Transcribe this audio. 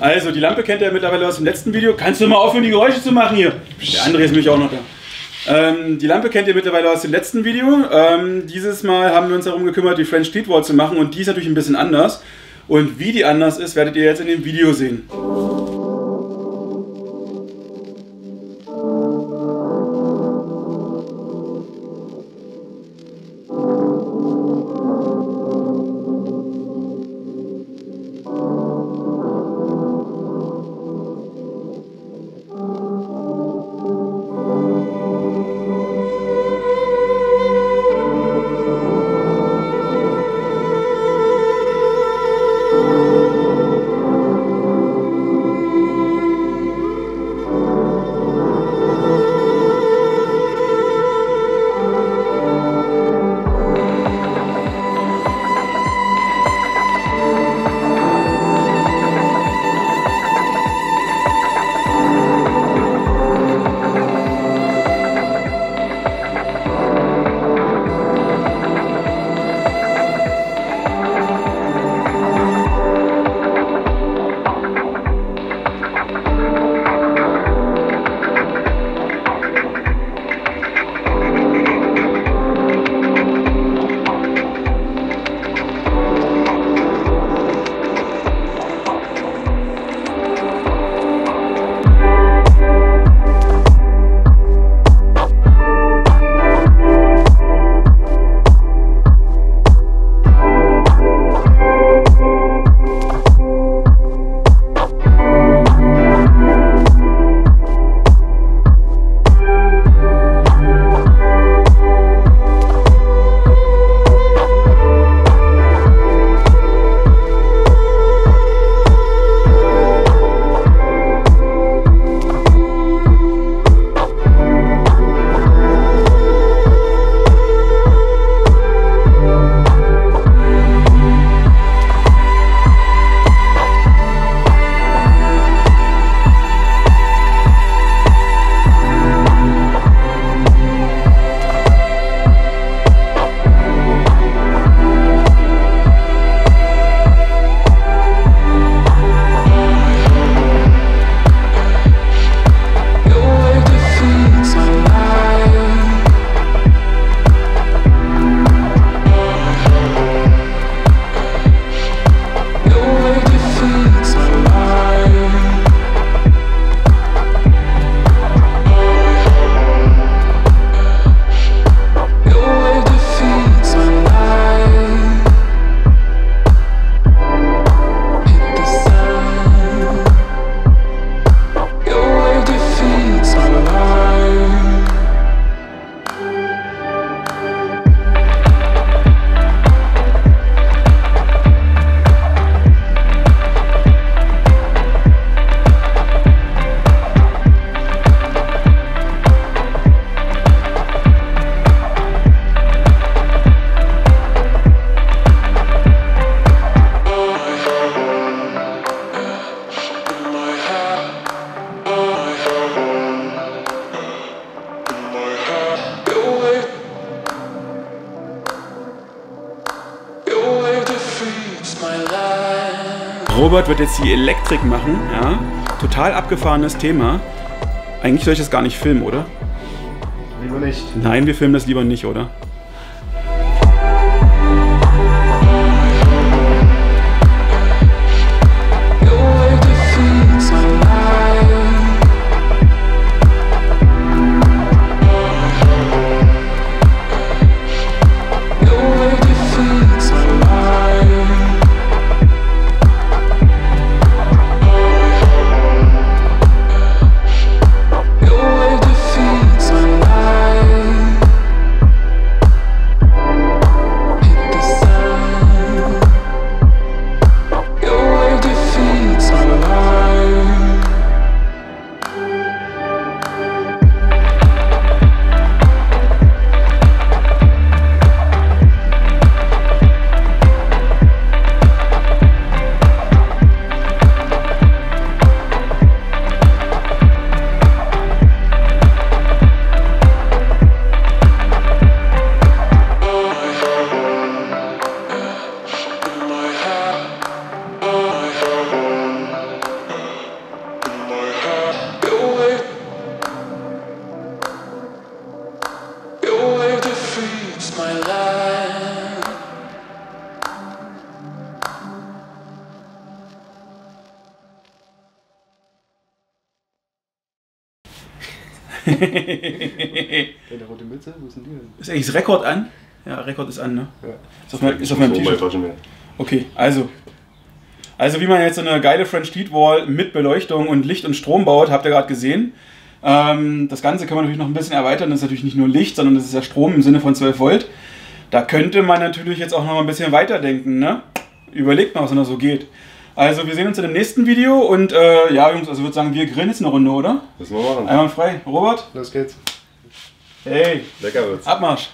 Also, die Lampe kennt ihr mittlerweile aus dem letzten Video. Kannst du mal aufhören, die Geräusche zu machen hier? Der André ist nämlich auch noch da. Die Lampe kennt ihr mittlerweile aus dem letzten Video. Dieses Mal haben wir uns darum gekümmert, die French Street Wall zu machen und die ist natürlich ein bisschen anders. Und wie die anders ist, werdet ihr jetzt in dem Video sehen. Robert wird jetzt die Elektrik machen, ja. Total abgefahrenes Thema. Eigentlich soll ich das gar nicht filmen, oder? Lieber nicht. Nein, wir filmen das lieber nicht, oder? Der rote Mütze, wo ist denn die denn? Ist eigentlich das Rekord an? Ja, Rekord ist an, ne? Ja. Ist auf meinem T-Shirt. Okay, also wie man jetzt so eine geile French Teat Wall mit Beleuchtung und Licht und Strom baut, habt ihr gerade gesehen. Das Ganze kann man natürlich noch ein bisschen erweitern. Das ist natürlich nicht nur Licht, sondern das ist ja Strom im Sinne von 12 Volt. Da könnte man natürlich jetzt auch noch ein bisschen weiterdenken, ne? Überlegt mal, was noch so geht. Also wir sehen uns in dem nächsten Video und ja Jungs, also ich würde sagen, wir grillen jetzt eine Runde, oder? Müssen wir machen. Einmal frei. Robert? Los geht's. Hey, Lecker wird's. Abmarsch.